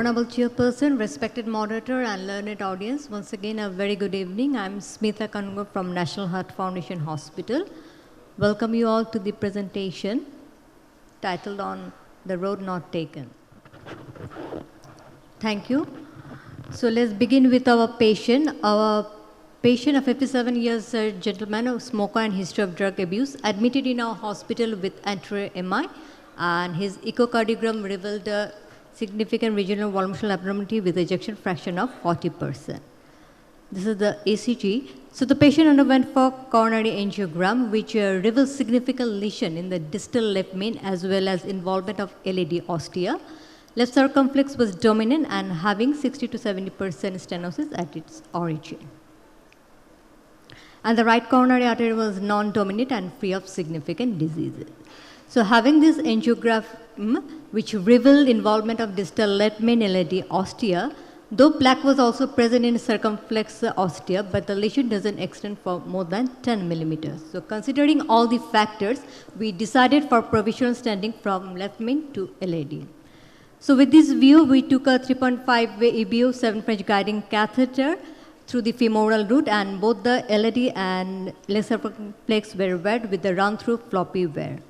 Honorable Chairperson, respected moderator and learned audience, once again a very good evening. I'm Smita Kanungo from National Heart Foundation Hospital. Welcome you all to the presentation titled on The Road Not Taken. Thank you. So let's begin with our patient. Our patient, a 57 years gentleman, a smoker and history of drug abuse, admitted in our hospital with anterior MI, and his echocardiogram revealed a significant regional volumetric abnormality with ejection fraction of 40%. This is the ECG. So the patient underwent for coronary angiogram, which reveals significant lesion in the distal left main as well as involvement of LAD ostia. Left circumflex was dominant and having 60 to 70% stenosis at its origin. And the right coronary artery was non-dominant and free of significant diseases. So having this angiogram, which revealed involvement of distal left main LAD ostia, though plaque was also present in circumflex ostia, but the lesion doesn't extend for more than 10 millimeters. So considering all the factors, we decided for provisional standing from left main to LAD. So with this view, we took a 3.5-way EBO 7 French guiding catheter through the femoral root, and both the LAD and left circumflex were wet with the run-through floppy wear.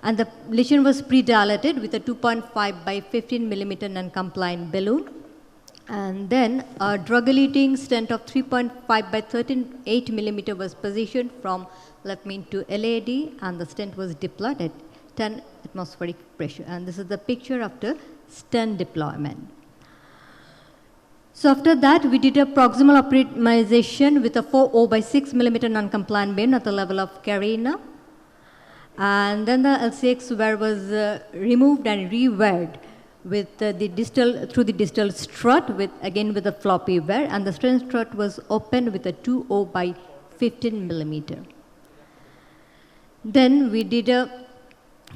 And the lesion was pre-dilated with a 2.5 by 15 millimeter non-compliant balloon. And then a drug-eluting stent of 3.5 by 13.8 millimeter was positioned from left main to LAD, and the stent was deployed at 10 atmospheric pressure. And this is the picture after stent deployment. So after that, we did a proximal optimization with a 4.0 by 6 millimeter non-compliant balloon at the level of carina. And then the LCX wear was removed and re-weared with through the distal strut with a floppy wear, and the stent strut was opened with a 2.0 by 15 millimeter. Then we did a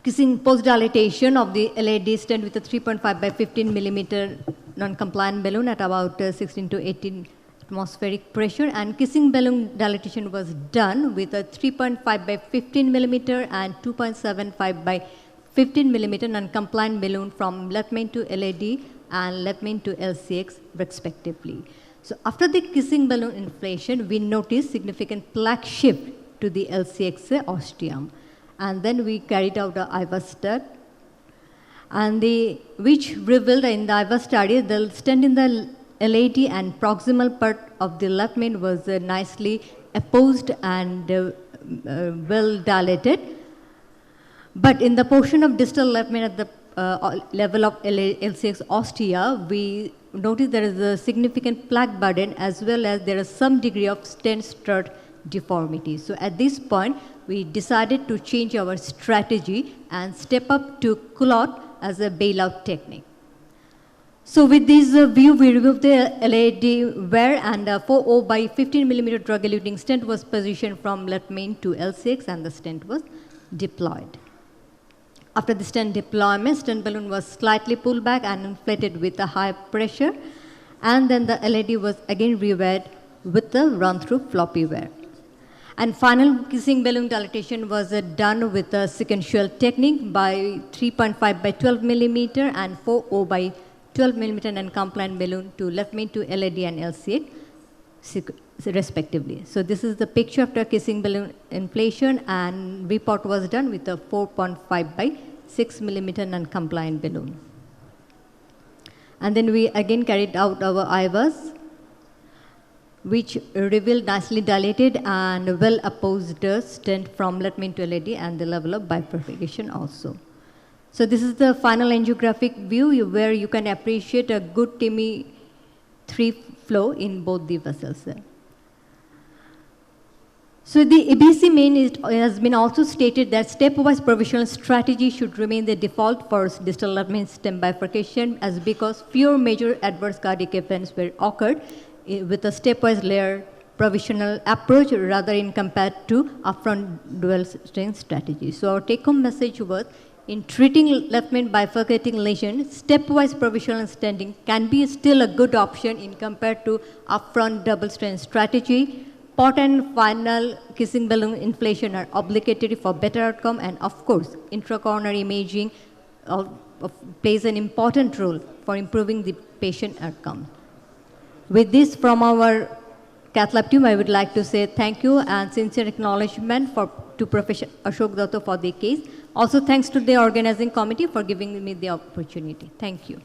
kissing post-dilatation of the LAD stent with a 3.5 by 15 millimeter non-compliant balloon at about 16 to 18 atmospheric pressure, and kissing balloon dilatation was done with a 3.5 by 15 millimeter and 2.75 by 15 millimeter non-compliant balloon from left main to LAD and left main to LCX respectively. So after the kissing balloon inflation, we noticed significant plaque shift to the LCX ostium. And then we carried out the IVA stud, and which revealed in the IVA study the stent in the LAD and proximal part of the left main was nicely apposed and well dilated. But in the portion of distal left main at the level of LCX ostia, we noticed there is a significant plaque burden as well as there is some degree of stent strut deformity. So at this point, we decided to change our strategy and step up to culotte as a bailout technique. So with this view, we removed the LAD wear, and a 4.0 by 15 millimeter drug-eluting stent was positioned from left main to L6, and the stent was deployed. After the stent deployment, stent balloon was slightly pulled back and inflated with a high pressure, and then the LAD was again reweared with the run-through floppy wear. And final kissing balloon dilatation was done with a sequential technique by 3.5 by 12 millimeter and 4.0 by 12 millimeter non-compliant balloon to left main to LAD and LCA respectively. So this is the picture after kissing balloon inflation, and report was done with a 4.5 by 6 millimeter non-compliant balloon. And then we again carried out our IVAs, which revealed nicely dilated and well opposed stent from left main to LAD and the level of bifurcation also. So this is the final angiographic view where you can appreciate a good TIMI-3 flow in both the vessels. So the ABC main has been also stated that stepwise provisional strategy should remain the default for distal left main stem bifurcation, as because fewer major adverse cardiac events were occurred with a stepwise layer provisional approach rather in compared to upfront dual strain strategy. So our take-home message was, in treating left main bifurcating lesion, stepwise provisional stenting can be still a good option in compared to upfront double strain strategy. Port and final kissing balloon inflation are obligatory for better outcome, and of course, intracoronary imaging plays an important role for improving the patient outcome. With this, from our Cath Lab team, I would like to say thank you and sincere acknowledgement to Professor Ashok Datta for the case. Also, thanks to the organizing committee for giving me the opportunity. Thank you.